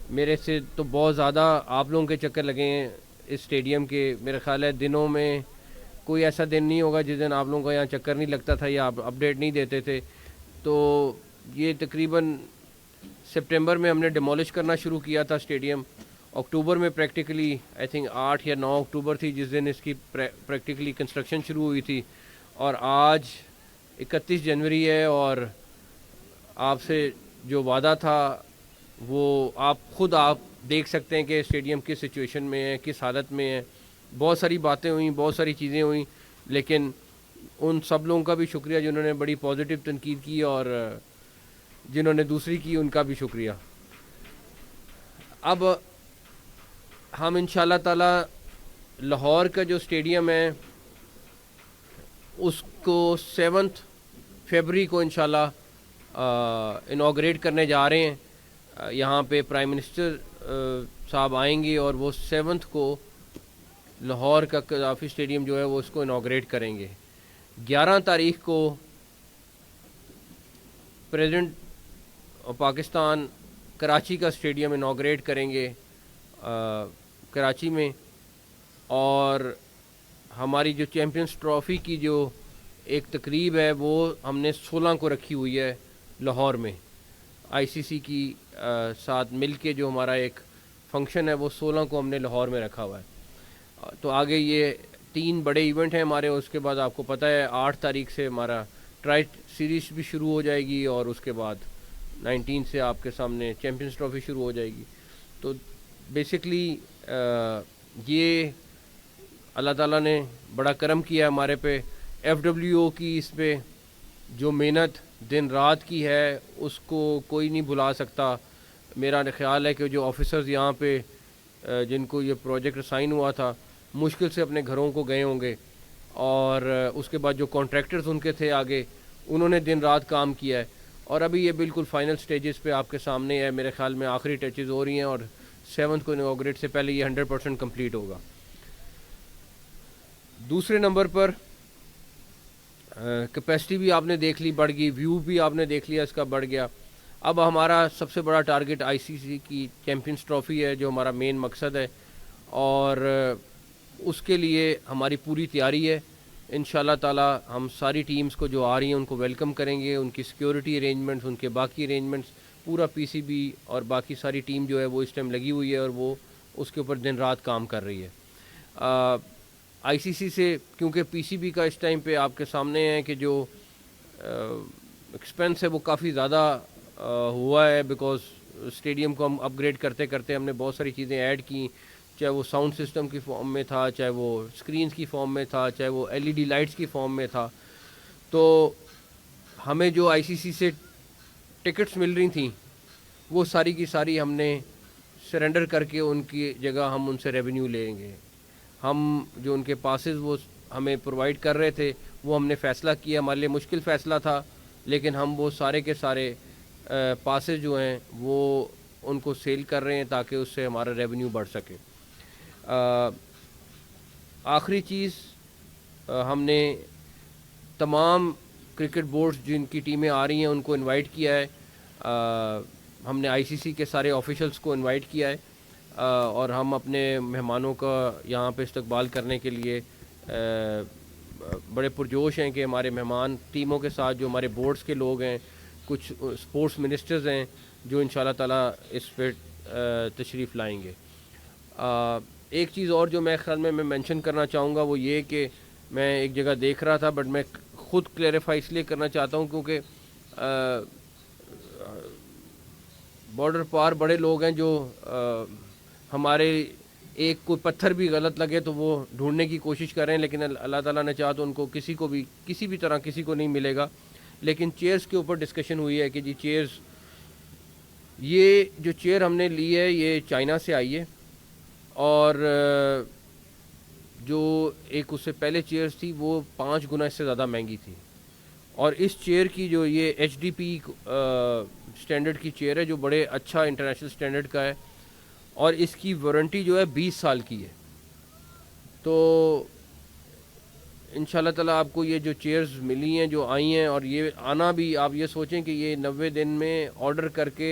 میرے سے تو بہت زیادہ آپ لوگوں کے چکر لگے ہیں اس اسٹیڈیم کے. میرا خیال ہے دنوں میں کوئی ایسا دن نہیں ہوگا جس دن آپ لوگوں کا یہاں چکر نہیں لگتا تھا یا آپ اپڈیٹ نہیں دیتے تھے. تو یہ تقریباً سپٹمبر میں ہم نے ڈیمولش کرنا شروع کیا تھا اسٹیڈیم. اکتوبر میں پریکٹیکلی آئی تھنک 8 یا 9 اکتوبر تھی جس دن اس کی پریکٹیکلی کنسٹرکشن شروع ہوئی تھی. اور آج 31 جنوری ہے اور آپ سے جو وعدہ تھا وہ آپ دیکھ سکتے ہیں کہ اسٹیڈیم کس سچویشن میں ہے, کس حالت میں ہے. بہت ساری باتیں ہوئیں, بہت ساری چیزیں ہوئیں, لیکن ان سب لوگوں کا بھی شکریہ جنہوں نے بڑی پازیٹیو تنقید کی, اور جنہوں نے دوسری کی ان کا بھی شکریہ. اب ہم انشاءاللہ تعالی لاہور کا جو اسٹیڈیم ہے اس کو 7 فیبری کو انشاءاللہ انوگریٹ کرنے جا رہے ہیں. یہاں پہ پرائم منسٹر صاحب آئیں گے اور وہ 7 کو لاہور کا قذافی اسٹیڈیم جو ہے وہ اس کو انوگریٹ کریں گے. 11 تاریخ کو پریزیڈنٹ پاکستان کراچی کا اسٹیڈیم انوگریٹ کریں گے کراچی میں. اور ہماری جو چیمپئنز ٹرافی کی جو ایک تقریب ہے وہ ہم نے 16 کو رکھی ہوئی ہے لاہور میں. آئی سی سی کی ساتھ مل کے جو ہمارا ایک فنکشن ہے وہ 16 کو ہم نے لاہور میں رکھا ہوا ہے. تو آگے یہ 3 بڑے ایونٹ ہیں ہمارے. اس کے بعد آپ کو پتہ ہے 8 تاریخ سے ہمارا ٹرائی سیریز بھی شروع ہو جائے گی, اور اس کے بعد 19 سے آپ کے سامنے چیمپئنز ٹرافی شروع ہو جائے گی. تو بیسکلی یہ اللہ تعالیٰ نے بڑا کرم کیا ہمارے پہ. ایف ڈبلیو او کی اس پہ جو محنت دن رات کی ہے اس کو کوئی نہیں بھلا سکتا. میرا خیال ہے کہ جو آفیسرز یہاں پہ جن کو یہ پروجیکٹ اسائن ہوا تھا مشکل سے اپنے گھروں کو گئے ہوں گے, اور اس کے بعد جو کانٹریکٹرز ان کے تھے آگے انہوں نے دن رات کام کیا ہے. اور ابھی یہ بالکل فائنل سٹیجز پہ آپ کے سامنے ہے. میرے خیال میں آخری ٹچز ہو رہی ہیں اور 7 کو انوگریٹ سے پہلے یہ 100% کمپلیٹ ہوگا. دوسرے نمبر پر کیپیسٹی بھی آپ نے دیکھ لی بڑھ گئی, ویو بھی آپ نے دیکھ لیا اس کا بڑھ گیا. اب ہمارا سب سے بڑا ٹارگٹ آئی سی سی کی چیمپئنز ٹرافی ہے جو ہمارا مین مقصد ہے, اور اس کے لیے ہماری پوری تیاری ہے. انشاءاللہ تعالی ہم ساری ٹیمز کو جو آ رہی ہیں ان کو ویلکم کریں گے. ان کی سیکیورٹی ارینجمنٹس, ان کے باقی ارینجمنٹس, پورا پی سی بی اور باقی ساری ٹیم جو ہے وہ اس ٹائم لگی ہوئی ہے اور وہ اس کے اوپر دن رات کام کر رہی ہے. آئی سی سی سے کیونکہ پی سی بی کا اس ٹائم پہ آپ کے سامنے ہے کہ جو ایکسپینس ہے وہ کافی زیادہ ہوا ہے, بیکاز اسٹیڈیم کو ہم اپ گریڈ کرتے کرتے ہم نے بہت ساری چیزیں ایڈ کی, چاہے وہ ساؤنڈ سسٹم کی فارم میں تھا, چاہے وہ اسکرینز کی فارم میں تھا, چاہے وہ ایل ای ڈی لائٹس کی فارم میں تھا. تو ہمیں جو آئی سی سی سے ٹکٹس مل رہی تھیں وہ ساری کی ساری ہم نے سرنڈر کر کے ان کی جگہ ہم ان سے ریونیو لیں گے. ہم جو ان کے پاسز وہ ہمیں پرووائڈ کر رہے تھے وہ ہم نے فیصلہ کیا, ہمارے لیے مشکل فیصلہ تھا لیکن ہم وہ سارے کے سارے پاسز جو ہیں وہ ان کو سیل کر رہے ہیں تاکہ اس سے ہمارا ریونیو بڑھ سکے. آخری چیز, ہم نے تمام کرکٹ بورڈز جن کی ٹیمیں آ رہی ہیں ان کو انوائٹ کیا ہے. ہم نے آئی سی سی کے سارے آفیشلز کو انوائٹ کیا ہے, اور ہم اپنے مہمانوں کا یہاں پہ استقبال کرنے کے لیے بڑے پرجوش ہیں کہ ہمارے مہمان ٹیموں کے ساتھ جو ہمارے بورڈز کے لوگ ہیں, کچھ اسپورٹس منسٹرز ہیں جو انشاءاللہ تعالی اس پہ تشریف لائیں گے. ایک چیز اور جو میں خیال میں مینشن کرنا چاہوں گا وہ یہ کہ میں ایک جگہ دیکھ رہا تھا, بٹ میں خود کلیریفائی اس لیے کرنا چاہتا ہوں کیونکہ بارڈر پار بڑے لوگ ہیں جو ہمارے ایک کوئی پتھر بھی غلط لگے تو وہ ڈھونڈنے کی کوشش کر رہے ہیں, لیکن اللہ تعالیٰ نے چاہا تو ان کو کسی کو بھی کسی بھی طرح کسی کو نہیں ملے گا. لیکن چیئرز کے اوپر ڈسکشن ہوئی ہے کہ جی چیئرز, یہ جو چیئر ہم نے لی ہے یہ چائنا سے آئی ہے, اور جو ایک اس سے پہلے چیئرز تھی وہ 5 گنا اس سے زیادہ مہنگی تھی. اور اس چیئر کی جو یہ ایچ ڈی پی سٹینڈرڈ کی چیئر ہے جو بڑے اچھا انٹرنیشنل سٹینڈرڈ کا ہے, اور اس کی وارنٹی جو ہے 20 سال کی ہے. تو انشاءاللہ تعالیٰ آپ کو یہ جو چیئرز ملی ہیں جو آئی ہیں, اور یہ آنا بھی آپ یہ سوچیں کہ یہ 90 دن میں آرڈر کر کے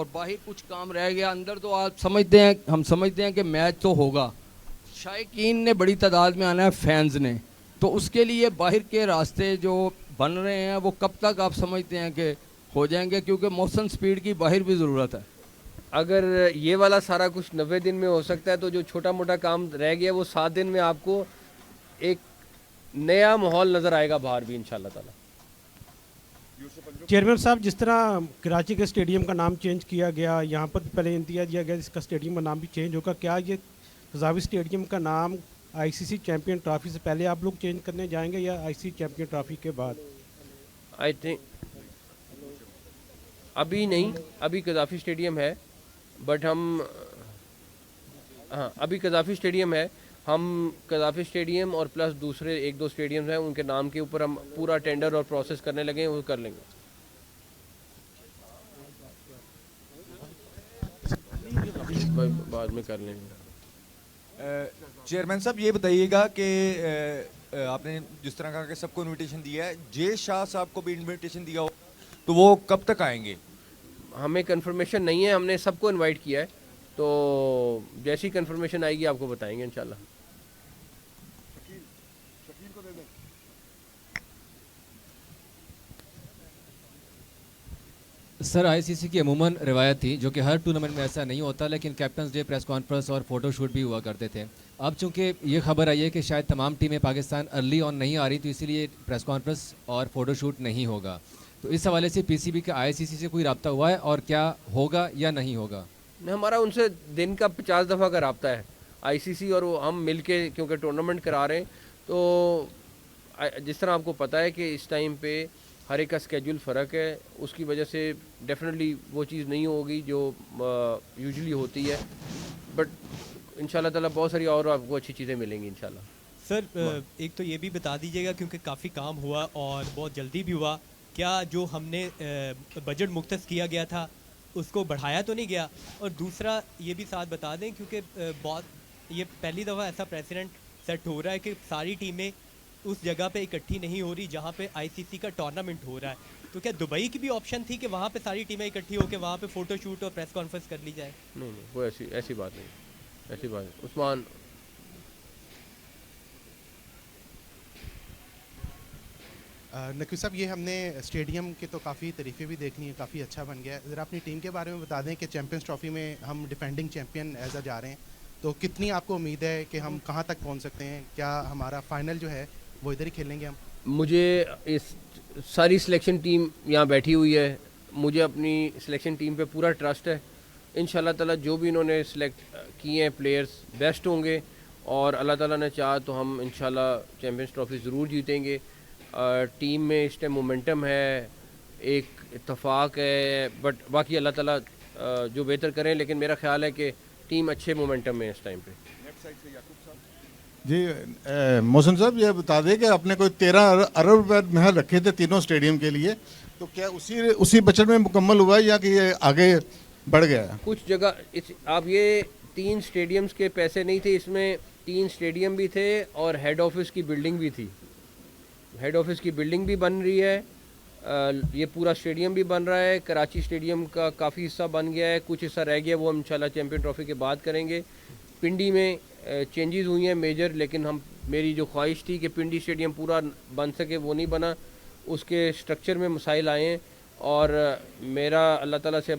اور باہر کچھ کام رہ گیا. اندر تو آپ سمجھتے ہیں, ہم سمجھتے ہیں کہ میچ تو ہوگا. شائقین نے بڑی تعداد میں آنا ہے, فینز نے, تو اس کے لیے باہر کے راستے جو بن رہے ہیں وہ کب تک آپ سمجھتے ہیں کہ ہو جائیں گے, کیونکہ موشن سپیڈ کی باہر بھی ضرورت ہے. اگر یہ والا سارا کچھ 90 دن میں ہو سکتا ہے تو جو چھوٹا موٹا کام رہ گیا وہ 7 دن میں آپ کو ایک نیا ماحول نظر آئے گا باہر بھی انشاءاللہ تعالی. چیئرمین صاحب, جس طرح کراچی کے اسٹیڈیم کا نام چینج کیا گیا, یہاں پر پہلے انتہا دیا گیا اس کا اسٹیڈیم کا نام بھی چینج ہوگا, کیا یہ قذافی اسٹیڈیم کا نام آئی سی سی چیمپئن ٹرافی سے پہلے آپ لوگ چینج کرنے جائیں گے یا آئی سی چیمپئن ٹرافی کے بعد؟ آئی تھنک ابھی نہیں, ابھی قذافی اسٹیڈیم ہے, بٹ ہم ہاں ابھی قذافی اسٹیڈیم ہے, ہم قذافی اسٹیڈیم اور پلس دوسرے 1-2 اسٹیڈیمز ہیں ان کے نام کے اوپر ہم پورا ٹینڈر اور پروسیس کرنے لگے ہیں, وہ کر لیں گے. بعد میں کر لیں گے. چیئرمین صاحب یہ بتائیے گا کہ آپ نے جس طرح کہا کہ سب کو انویٹیشن دیا ہے, جے شاہ صاحب کو بھی انویٹیشن دیا ہو تو وہ کب تک آئیں گے؟ ہمیں کنفرمیشن نہیں ہے, ہم نے سب کو انوائٹ کیا ہے, تو جیسی کنفرمیشن آئے گی آپ کو بتائیں گے انشاءاللہ. سر آئی سی سی کی عموماً روایت تھی جو کہ ہر ٹورنامنٹ میں ایسا نہیں ہوتا, لیکن کیپٹنز ڈے, پریس کانفرنس اور فوٹو شوٹ بھی ہوا کرتے تھے. اب چونکہ یہ خبر آئی ہے کہ شاید تمام ٹیمیں پاکستان ارلی آن نہیں آ رہی, تو اسی لیے پریس کانفرنس اور فوٹو شوٹ نہیں ہوگا. تو اس حوالے سے پی سی بی کا آئی سی سی سے کوئی رابطہ ہوا ہے اور کیا ہوگا یا نہیں ہوگا؟ ہمارا ان سے دن کا 50 دفعہ کا رابطہ ہے, آئی سی سی اور ہم مل کے, کیونکہ ٹورنامنٹ کرا رہے ہیں. تو جس طرح آپ کو پتہ ہے کہ اس ٹائم پہ ہر ایک کا اسکیجول فرق ہے, اس کی وجہ سے ڈیفینیٹلی وہ چیز نہیں ہوگی جو یوزلی ہوتی ہے, بٹ انشاءاللہ تعالیٰ بہت ساری اور آپ کو اچھی چیزیں ملیں گی انشاءاللہ. سر ایک تو یہ بھی بتا دیجیے گا, کیونکہ کافی کام ہوا اور بہت جلدی بھی ہوا, کیا جو ہم نے بجٹ مختص کیا گیا تھا اس کو بڑھایا تو نہیں گیا؟ اور دوسرا یہ بھی ساتھ بتا دیں, کیونکہ بہت یہ پہلی دفعہ ایسا پریسیڈنٹ سیٹ ہو رہا ہے کہ ساری ٹیمیں اس جگہ پہ اکٹھی نہیں ہو رہی جہاں پہ آئی سی سی کا ٹورنامنٹ ہو رہا ہے, تو کیا دبئی کی بھی آپشن تھی کہ وہاں پہ ساری ٹیمیں اکٹھی ہو کے وہاں پہ فوٹو شوٹ اور پریس کانفرنس کر لی جائے؟ نہیں وہ ایسی بات نہیں, ایسی بات نہیں. عثمان نقوی صاحب, یہ ہم نے اسٹیڈیم کے تو کافی تعریفیں بھی دیکھنی ہیں, کافی اچھا بن گیا ہے. ذرا اپنی ٹیم کے بارے میں بتا دیں کہ چیمپئنز ٹرافی میں ہم ڈیفینڈنگ چیمپئن ایز اے جا رہے ہیں, تو کتنی آپ کو امید ہے کہ ہم کہاں تک پہنچ سکتے ہیں؟ کیا ہمارا فائنل جو ہے وہ ادھر ہی کھیلیں گے ہم؟ مجھے اس ساری سلیکشن ٹیم یہاں بیٹھی ہوئی ہے, مجھے اپنی سلیکشن ٹیم پہ پورا ٹرسٹ ہے. انشاءاللہ تعالیٰ جو بھی انہوں نے سلیکٹ کیے ہیں پلیئرز بیسٹ ہوں گے, اور اللہ تعالیٰ نے چاہا تو ہم انشاءاللہ چیمپئنز ٹرافی ضرور جیتیں گے. ٹیم میں اس ٹائم مومنٹم ہے, ایک اتفاق ہے, بٹ باقی اللہ تعالیٰ جو بہتر کریں, لیکن میرا خیال ہے کہ ٹیم اچھے مومنٹم میں ہے اس ٹائم پہ. جی محسن صاحب, یہ بتا دیں کہ آپ نے کوئی 13 ارب روپے محل رکھے تھے تینوں اسٹیڈیم کے لیے, تو کیا اسی بجٹ میں مکمل ہوا ہے یا کہ یہ آگے بڑھ گیا ہے؟ کچھ جگہ آپ یہ 3 اسٹیڈیمز کے پیسے نہیں تھے, اس میں 3 اسٹیڈیم بھی تھے اور ہیڈ آفس کی بلڈنگ بھی تھی. ہیڈ آفس کی بلڈنگ بھی بن رہی ہے, یہ پورا اسٹیڈیم بھی بن رہا ہے. کراچی اسٹیڈیم کا کافی حصہ بن گیا ہے, کچھ حصہ رہ گیا, وہ ہم انشاءاللہ چیمپئن ٹرافی کے بعد کریں گے. پنڈی میں چینجز ہوئی ہیں میجر, لیکن میری جو خواہش تھی کہ پنڈی اسٹیڈیم پورا بن سکے وہ نہیں بنا, اس کے اسٹرکچر میں مسائل آئے ہیں. اور میرا اللہ تعالیٰ سے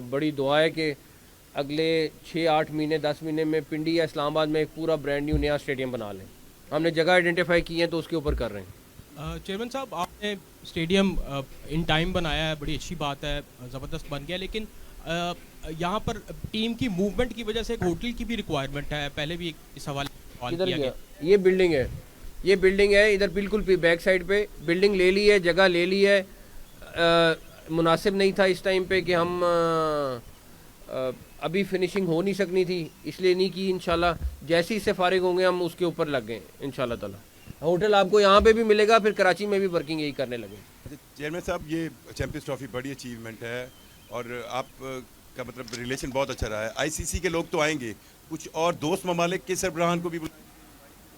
بڑی دعا ہے کہ اگلے 6-8 مہینے 10 مہینے میں پنڈی یا اسلام آباد میں ایک پورا برانڈ نیو نیا اسٹیڈیم بنا لیں. ہم نے جگہ آئیڈینٹیفائی کی ہیں تو اس کے اوپر کر رہے ہیں. چیئرمین صاحب, آپ نے اسٹیڈیم ان ٹائم بنایا ہے, بڑی اچھی بات ہے, زبردست بن گیا, لیکن یہاں پر ٹیم کی موومنٹ کی وجہ سے ایک ہوٹل کی بھی ریکوائرمنٹ ہے. پہلے بھی اس حوالے سے کیا گیا؟ یہ بلڈنگ ہے ادھر بالکل بیک سائڈ پہ بلڈنگ لے لی ہے, جگہ لے لی ہے. مناسب نہیں تھا اس ٹائم پہ کہ ہم ابھی فنیشنگ ہو نہیں سکنی تھی, اس لیے نہیں کی. انشاءاللہ جیسے ہی سے فارغ ہوں گے ہم اس کے اوپر لگ گئے انشاءاللہ تعالیٰ. ہوٹل آپ کو یہاں پہ بھی ملے گا, پھر کراچی میں بھی ورکنگ یہی کرنے لگے. چیئرمین صاحب, یہ چیمپئنز ٹرافی بڑی اچیومنٹ ہے اور آپ کا مطلب ریلیشن بہت اچھا رہا ہے. آئی سی سی کے لوگ تو آئیں گے, کچھ اور دوست ممالک کے سربراہان کو بھی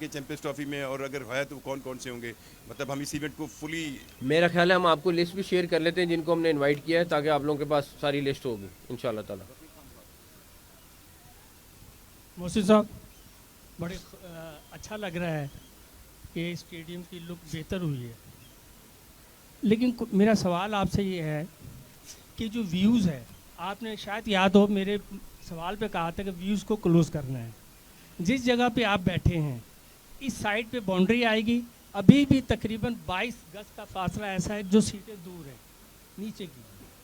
کے چیمپئنز ٹرافی میں, اور اگر ہے تو کون کون سے ہوں گے؟ مطلب ہم اس ایونٹ کو فلی, میرا خیال ہے ہم آپ کو لسٹ بھی شیئر کر لیتے ہیں جن کو ہم نے انوائٹ کیا ہے, تاکہ آپ لوگوں کے پاس ساری لسٹ ہوگی انشاءاللہ تعالی. محسن صاحب, بڑے اچھا لگ رہا ہے کہ اسٹیڈیم کی لک بہتر ہوئی ہے, لیکن میرا سوال آپ سے یہ ہے کہ جو ویوز ہے, آپ نے شاید یاد ہو میرے سوال پہ کہا تھا کہ ویوز کو کلوز کرنا ہے. جس جگہ پہ آپ بیٹھے ہیں اس سائڈ پہ باؤنڈری آئے گی, ابھی بھی تقریباً 22 گز کا فاصلہ ایسا ہے جو سیٹیں دور ہیں نیچے کی,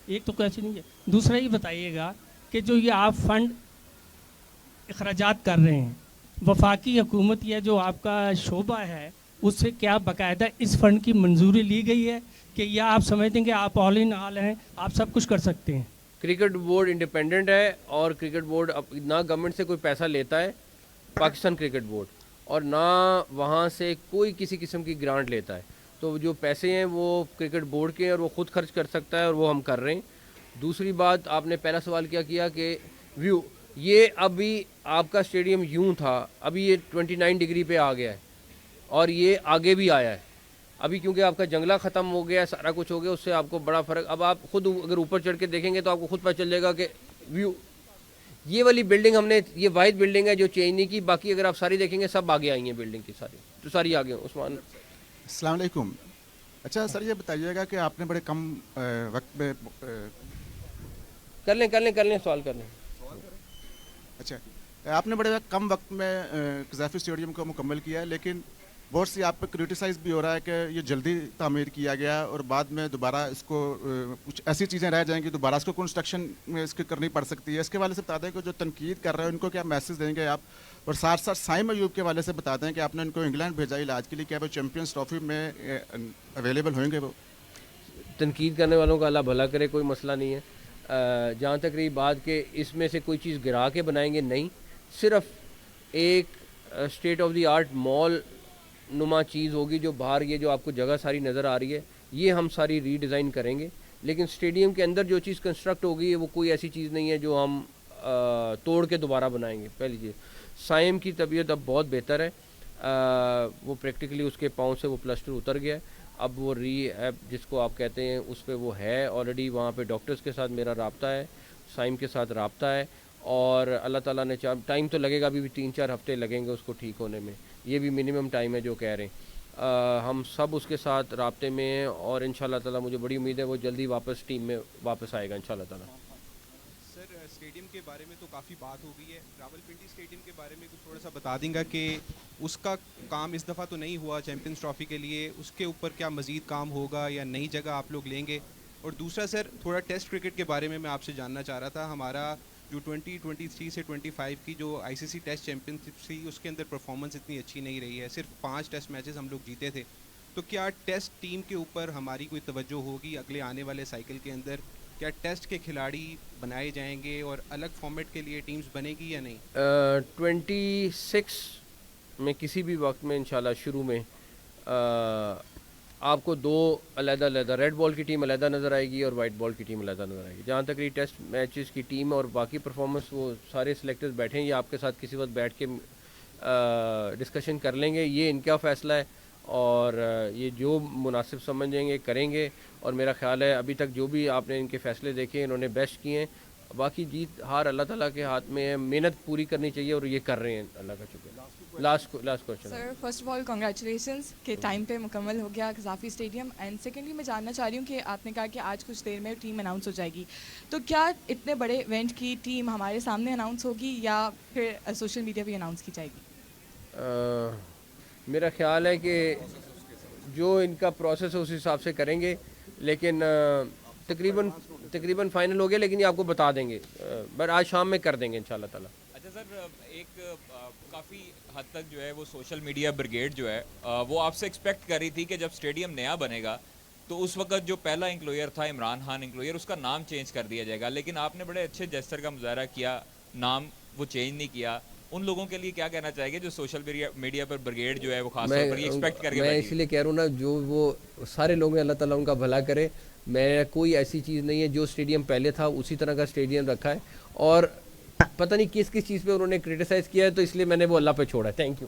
ایک تو کیسے نہیں ہے. دوسرا یہ بتائیے گا کہ جو یہ آپ فنڈ اخراجات کر رہے ہیں, وفاقی حکومت یا جو آپ کا شعبہ ہے اس سے کیا باقاعدہ اس فنڈ کی منظوری لی گئی ہے, کہ یا آپ سمجھتے ہیں کہ آپ آل ان آل ہیں, آپ سب کچھ کر سکتے ہیں؟ کرکٹ بورڈ انڈیپینڈنٹ ہے, اور کرکٹ بورڈ نہ گورنمنٹ سے کوئی پیسہ لیتا ہے, پاکستان کرکٹ بورڈ, اور نہ وہاں سے کوئی کسی قسم کی گرانٹ لیتا ہے. تو جو پیسے ہیں وہ کرکٹ بورڈ کے ہیں اور وہ خود خرچ کر سکتا ہے, اور وہ ہم کر رہے ہیں. دوسری بات, آپ نے پہلا سوال کیا کہ ویو, یہ ابھی آپ کا اسٹیڈیم یوں تھا, ابھی یہ 29 ڈگری پہ آ گیا ہے, اور یہ آگے بھی آیا ہے ابھی, کیونکہ آپ کا جنگلہ ختم ہو گیا ہے, سارا کچھ ہو گیا, اس سے آپ کو بڑا فرق. اب آپ خود اگر اوپر چڑھ کے دیکھیں گے تو آپ کو خود پتہ چل جائے گا کہ ویو, یہ والی بلڈنگ ہم نے, یہ واحد بلڈنگ ہے جو چینج نہیں کی, باقی اگر آپ ساری دیکھیں گے سب آگے آئی ہیں بلڈنگ کی, ساری تو ساری آگے ہیں. عثمان السلام علیکم. اچھا سر, یہ بتائیے گا کہ آپ نے بڑے کم وقت میں کر لیں سوال کر لیں. اچھا, آپ نے بڑے کم وقت میں قذافی اسٹیڈیم کو مکمل کیا ہے, لیکن بہت سی آپ پہ کرٹیسائز بھی ہو رہا ہے کہ یہ جلدی تعمیر کیا گیا اور بعد میں دوبارہ اس کو کچھ ایسی چیزیں رہ جائیں گی, دوبارہ اس کو کنسٹرکشن میں اس کی کرنی پڑ سکتی ہے. اس کے حوالے سے بتا دیں کہ جو تنقید کر رہے ہیں ان کو کیا میسج دیں گے آپ, اور ساتھ ساتھ سائم ایوب کے حوالے سے بتا دیں کہ آپ نے ان کو انگلینڈ بھیجا علاج کے لیے, کیا وہ چیمپئنز ٹرافی میں اویلیبل ہوئیں گے؟ وہ تنقید کرنے والوں کا اللہ بھلا کرے, کوئی مسئلہ نہیں ہے. جہاں تک رہی بات کہ اس میں سے کوئی چیز گرا کے بنائیں گے, نہیں, صرف ایک اسٹیٹ آف دی آرٹ مال نما چیز ہوگی جو باہر, یہ جو آپ کو جگہ ساری نظر آ رہی ہے, یہ ہم ساری ری ڈیزائن کریں گے. لیکن اسٹیڈیم کے اندر جو چیز کنسٹرکٹ ہوگی وہ کوئی ایسی چیز نہیں ہے جو ہم توڑ کے دوبارہ بنائیں گے. پہلی چیز, سائم کی طبیعت اب بہت بہتر ہے, وہ پریکٹیکلی اس کے پاؤں سے وہ پلسٹر اتر گیا ہے, اب وہ ری ایپ جس کو آپ کہتے ہیں اس پہ وہ ہے آلریڈی. وہاں پہ ڈاکٹرز کے ساتھ میرا رابطہ ہے, سائم کے ساتھ رابطہ ہے, اور اللہ تعالیٰ نے ٹائم تو لگے گا, ابھی بھی 3-4 ہفتے لگیں گے اس کو ٹھیک ہونے میں, یہ بھی منیمم ٹائم ہے جو کہہ رہے ہیں. ہم سب اس کے ساتھ رابطے میں ہیں, اور انشاءاللہ تعالیٰ مجھے بڑی امید ہے وہ جلدی واپس ٹیم میں واپس آئے گا انشاءاللہ تعالیٰ. سر, اسٹیڈیم کے بارے میں تو کافی بات ہو گئی ہے, راولپنڈی اسٹیڈیم کے بارے میں کچھ تھوڑا سا بتا دیں گا کہ اس کا کام اس دفعہ تو نہیں ہوا چیمپئنز ٹرافی کے لیے, اس کے اوپر کیا مزید کام ہوگا یا نئی جگہ آپ لوگ لیں گے؟ اور دوسرا سر, تھوڑا ٹیسٹ کرکٹ کے بارے میں آپ سے جاننا چاہ رہا تھا. ہمارا جو 2023 سے 25 کی جو ICC ٹیسٹ چیمپئن شپ تھی اس کے اندر پرفارمنس اتنی اچھی نہیں رہی ہے, صرف 5 ٹیسٹ میچز ہم لوگ جیتے تھے. تو کیا ٹیسٹ ٹیم کے اوپر ہماری کوئی توجہ ہوگی اگلے آنے والے سائیکل کے اندر؟ کیا ٹیسٹ کے کھلاڑی بنائے جائیں گے اور الگ فارمیٹ کے لیے ٹیمز بنے گی یا نہیں؟ 26 میں کسی بھی وقت میں انشاءاللہ شروع میں آپ کو 2 علیحدہ ریڈ بال کی ٹیم علیحدہ نظر آئے گی اور وائٹ بال کی ٹیم علیحدہ نظر آئے گی. جہاں تک یہ ٹیسٹ میچز کی ٹیم اور باقی پرفارمنس, وہ سارے سلیکٹرز بیٹھیں یا آپ کے ساتھ کسی وقت بیٹھ کے ڈسکشن کر لیں گے, یہ ان کا فیصلہ ہے, اور یہ جو مناسب سمجھیں گے کریں گے. اور میرا خیال ہے ابھی تک جو بھی آپ نے ان کے فیصلے دیکھے انہوں نے بیسٹ کیے ہیں, باقی جیت ہار اللہ تعالیٰ کے ہاتھ میں ہے, محنت پوری کرنی چاہیے اور یہ کر رہے ہیں, اللہ کا شکر. Last question. Sir, first of all congratulations کہ ٹائم پہ مکمل ہو گیا قذافی اسٹیڈیم. اینڈ سیکنڈلی میں جاننا چاہ رہی ہوں کہ آپ نے کہا کہ آج کچھ دیر میں ٹیم اناؤنس ہو جائے گی, تو کیا اتنے بڑے ایونٹ کی ٹیم ہمارے سامنے اناؤنس ہوگی یا پھر سوشل میڈیا پہ اناؤنس کی جائے گی؟ میرا خیال ہے کہ جو ان کا پروسیس ہے اس حساب سے کریں گے, لیکن تقریباً فائنل ہو گیا, لیکن یہ آپ کو بتا دیں گے, بٹ آج شام میں کر دیں گے انشاءاللہ تعالیٰ. اچھا سر, ایک کافی حد تک جو ہے وہ سوشل میڈیا بریگیڈ جو ہے وہ آپ سے ایکسپیکٹ کر رہی تھی کہ جب اسٹیڈیم نیا بنے گا تو اس وقت جو پہلا انکلوئر تھا عمران خان انکلوئر, اس کا نام چینج کر دیا جائے گا, لیکن آپ نے بڑے اچھے جیسچر کا مظاہرہ کیا, نام وہ چینج نہیں کیا. ان لوگوں کے لیے کیا کہنا چاہیے گا جو سوشل میڈیا پر بریگیڈ جو ہے وہ خاص طور پر ایکسپیکٹ کر کے میں اسی لیے کہہ رہا ہوں نا, جو وہ سارے لوگ ہیں اللہ تعالیٰ ان کا بھلا کرے. میں کوئی ایسی چیز نہیں ہے, جو اسٹیڈیم پہلے تھا اسی طرح کا اسٹیڈیم رکھا ہے, اور پتہ نہیں کس چیز پہ انہوں نے کرٹیسائز کیا ہے, تو اس لیے میں نے وہ اللہ پہ چھوڑا ہے. Thank you.